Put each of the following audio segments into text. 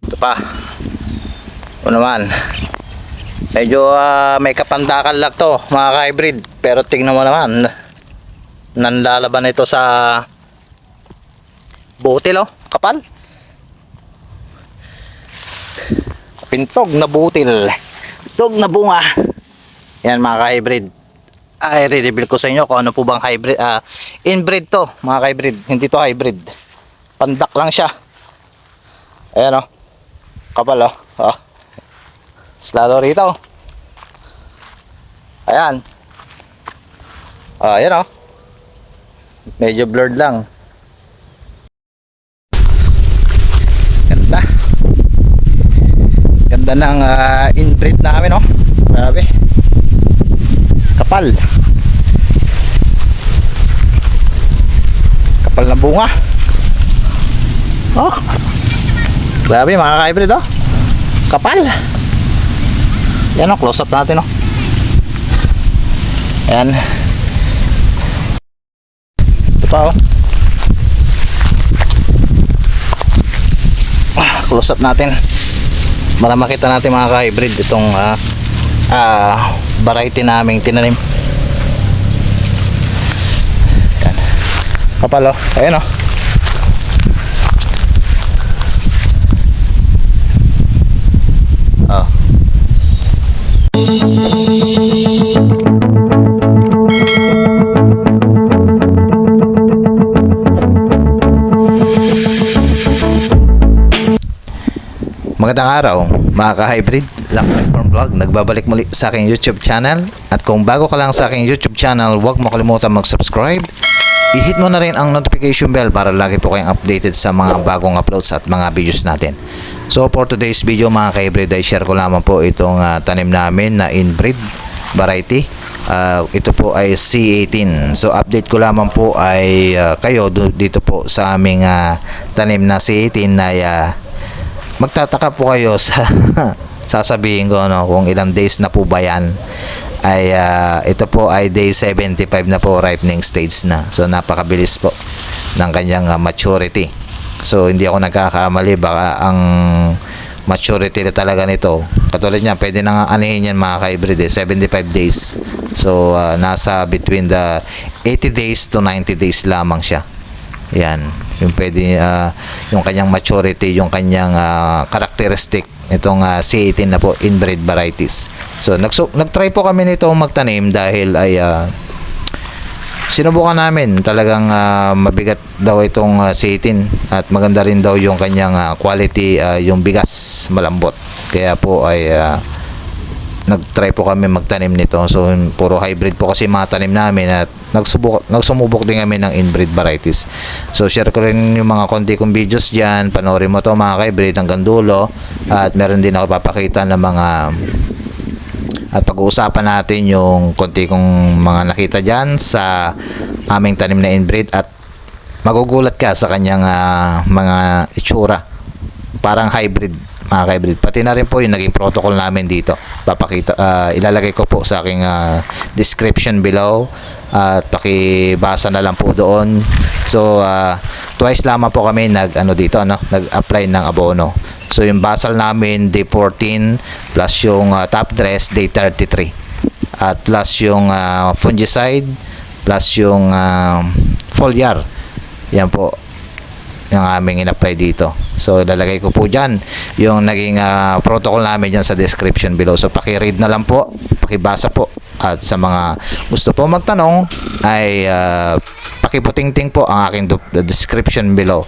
Ito pa. O naman. Medyo may kapandakan lang to mga ka-hybrid. Pero tingnan mo naman. Nanlalaban ito sa butil oh. Kapal. Pintog na butil. Pintog na bunga. Yan mga ka-hybrid. Ay, re-reveal ko sa inyo kung ano po bang hybrid. Inbreed to mga ka-hybrid. Hindi to hybrid. Pandak lang siya. Ayan oh. Kapal oh. Oh. Lalo rito. Ayan. Ayan oh. Medyo blurred lang. Ganda. Ganda ng inbreed namin oh. Grabe. Kapal. Kapal ng bunga. Oh. Grabe mga ka-hybrid oh. Kapal. Yan o, close up natin o. Ayan. Ito pa o. Close up natin para makita natin mga ka-hybrid itong variety naming tinanim. Ayan. Kapal o. Ayan o. Oh. Magandang araw mga ka-hybrid, Lakmay Farm Vlog. Nagbabalik muli sa aking YouTube channel. At kung bago ka lang sa aking YouTube channel, huwag mo kalimutan mag-subscribe. I-hit mo na rin ang notification bell para lagi po kayong updated sa mga bagong uploads at mga videos natin. So for today's video mga ka-hybrid, ay share ko lamang po itong tanim namin na inbreed variety. Ito po ay C18. So update ko lamang po ay kayo dito po sa aming tanim na C18 na magtataka po kayo sa sasabihin ko kung ilang days na po ba yan. Ay ito po ay day 75 na po, ripening stage na. So napakabilis po ng kanyang maturity. So hindi ako nagkakamali, baka ang maturity na talaga nito, katulad niya, pwede na nga anihin yan mga ka-hybrid 75 days. So nasa between the 80 days to 90 days lamang siya. Yan, yung pwede yung kanyang maturity, yung kanyang characteristic itong C18 na po inbreed varieties. So nagtry po kami nito magtanim dahil ay sinubukan namin, talagang mabigat daw itong C18 at maganda rin daw yung kanyang quality, yung bigas malambot. Kaya po ay nagtry po kami magtanim nito. So puro hybrid po kasi mga tanim namin at nagsumubok din kami ng inbreed varieties. So share ko rin yung mga konti kong videos dyan. Panoorin mo to mga ka-hybrid hanggang dulo. At meron din ako papakita ng mga at pag-uusapan natin yung konti kong mga nakita dyan sa aming tanim na inbreed. At magugulat ka sa kanyang mga itsura. Parang hybrid mga ka-hybrid. Pati na rin po yung naging protocol namin dito. Papakita, ilalagay ko po sa aking description below. At pakibasa na lang po doon. So twice lamang po kami nag-apply ng abono. So yung basal namin day 14 plus yung top dress day 33 at plus yung fungicide plus yung foliar. Yan po yung aming in-apply dito. So lalagay ko po dyan yung naging protocol namin dyan sa description below. So paki-read na lang po, pakibasa po. At sa mga gusto po magtanong ay pakiputingting po ang aking description below.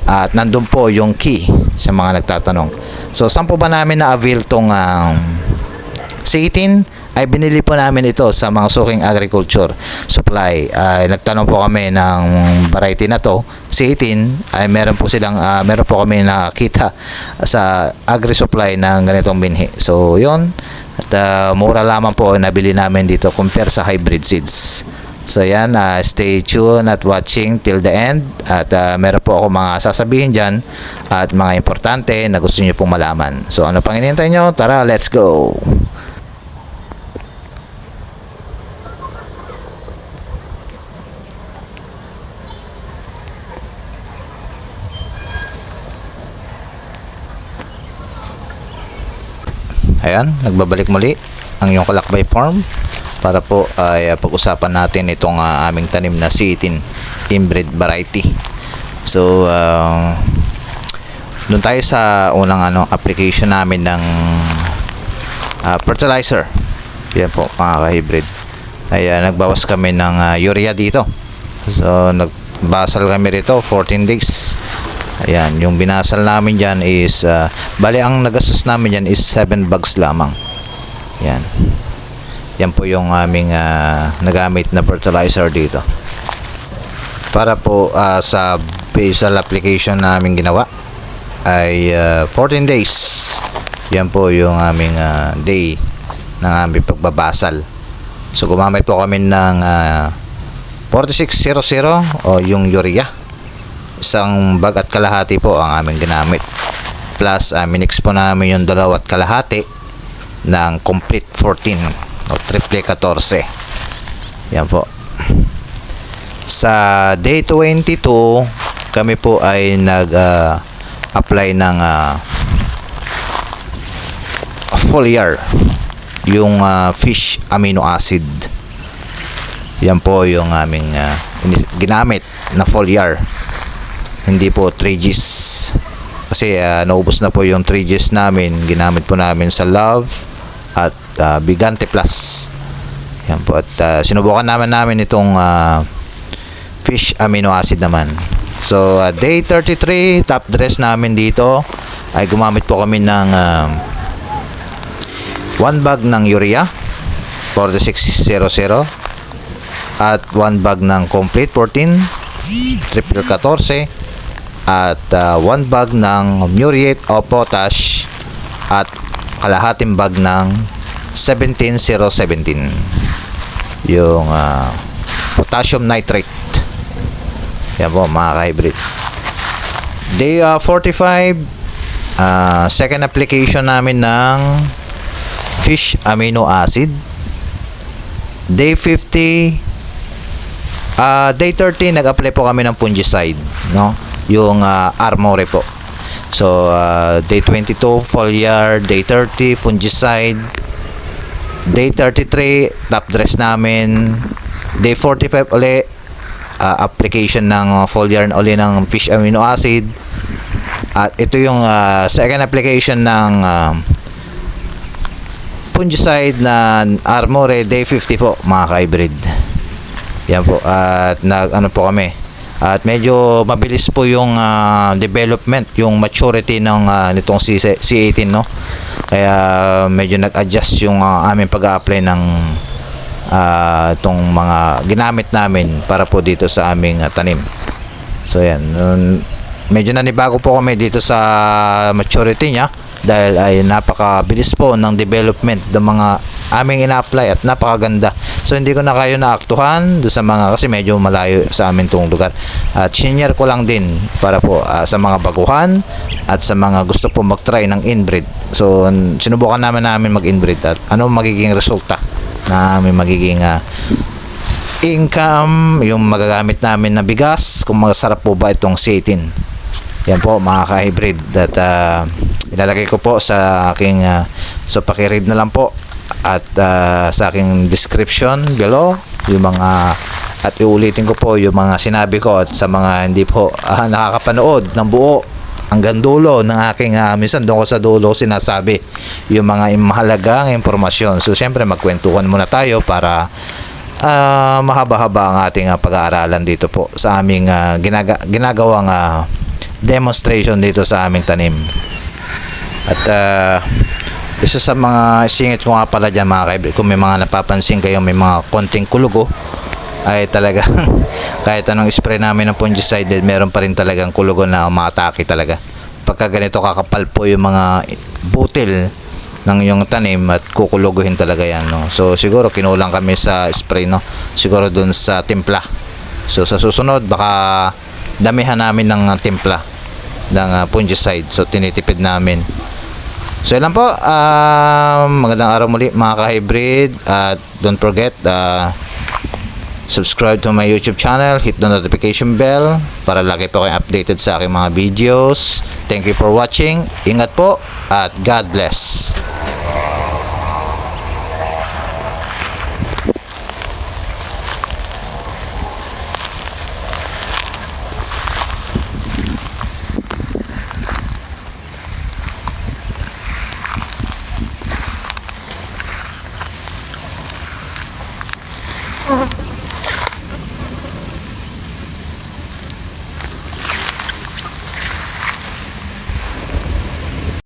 At nandun po yung key sa mga nagtatanong. So saan po ba namin na-avail tong C18? Ay binili po namin ito sa mga suking agriculture supply. Nagtanong po kami ng variety na to, C18, ay meron po kami nakita sa agri supply ng ganitong binhi. So yun, at mura lamang po nabili namin dito compare sa hybrid seeds. So yan, stay tuned at watching till the end. At meron po ako mga sasabihin dyan at mga importante na gusto nyo pong malaman. So ano pang hinihintay nyo? Tara, let's go! Ayan, nagbabalik muli ang iyong Kalakbay Farm para po ay pag-usapan natin itong aming tanim na C18 inbred variety. So doon tayo sa unang application namin ng fertilizer. Yan po mga ka-hybrid. Ay nagbawas kami ng urea dito. So nagbasal kami rito 14 days. Ayan, yung binasal namin dyan is bali ang nagastos namin dyan is 7 bags lamang. Yan. Yan po yung aming nagamit na fertilizer dito. Para po sa basal application na aming ginawa ay 14 days. Yan po yung aming day ng aming pagbabasal. So gumamit po kami ng 4600 o yung urea. Isang bag at kalahati po ang aming ginamit. Plus minix po namin yung 2 at kalahati ng complete 14 o triple 14. Yan po. Sa day 22 kami po ay apply ng foliar, yung fish amino acid. Yan po yung aming ginamit na foliar, hindi po 3Gs kasi naubos na po yung 3Gs namin. Ginamit po namin sa Love at Bigante Plus. Yan po, at sinubukan namin itong fish amino acid naman. So day 33 top dress namin dito ay gumamit po kami ng 1 bag ng urea 4600 at 1 bag ng complete 14 triple 14 at 1 bag ng muriate o potash at kalahating bag ng 17017 yung potassium nitrate. Yan po mga ka-hybrid. Day 45 second application namin ng fish amino acid. Day 50 day 30 nag-apply po kami ng fungicide, no? Yung Armore po. So day 22 foliar, day 30 fungicide, day 33 top dress namin, day 45 uli application ng foliar uli ng fish amino acid, at ito yung second application ng fungicide na Armore day 50 po mga ka-hybrid. Yan po, at po kami, at medyo mabilis po yung development, yung maturity ng nitong C18, no? Kaya medyo nag-adjust yung aming pag-a-apply ng itong mga ginamit namin para po dito sa aming tanim. So yan, medyo nanibago po kami dito sa maturity niya dahil ay napakabilis po ng development ng mga aming ina-apply at napakaganda. So hindi ko na kayo naaktuhan sa mga, kasi medyo malayo sa amin tong lugar, at senior ko lang din para po sa mga baguhan at sa mga gusto po mag-try ng inbreed. So sinubukan namin mag-inbreed at ano magiging resulta na aming magiging income, yung magagamit namin na bigas, kung masarap po ba itong C18. Yan po mga ka-hybrid, at ilalagay ko po sa aking so pakiread na lang po at sa aking description below yung mga, at iulitin ko po yung mga sinabi ko, at sa mga hindi po nakakapanood ng buo hanggang dulo ng aking minsan doon ko sa dulo sinasabi yung mga mahalagang impormasyon. So syempre magkwentuhan muna tayo para mahaba-haba ang ating pag-aaralan dito po sa aming ginagawang demonstration dito sa aming tanim. At isa sa mga singit ko nga pala dyan mga kaibigan, kung may mga napapansin kayo may mga konting kulugo, ay talagang kahit anong spray namin ng fungicide, meron pa rin talagang kulugo na umatake talaga. Pagka ganito kakapal po yung mga butil ng yung tanim, at kukuluguhin talaga yan, no? So siguro kinulang kami sa spray, no? Siguro dun sa timpla. So sa susunod baka damihan namin ng timpla ng fungicide. So tinitipid namin. So yan lang po, magandang araw muli mga ka-hybrid, at don't forget subscribe to my YouTube channel, hit the notification bell para lagi po kayong updated sa aking mga videos. Thank you for watching, ingat po at God bless.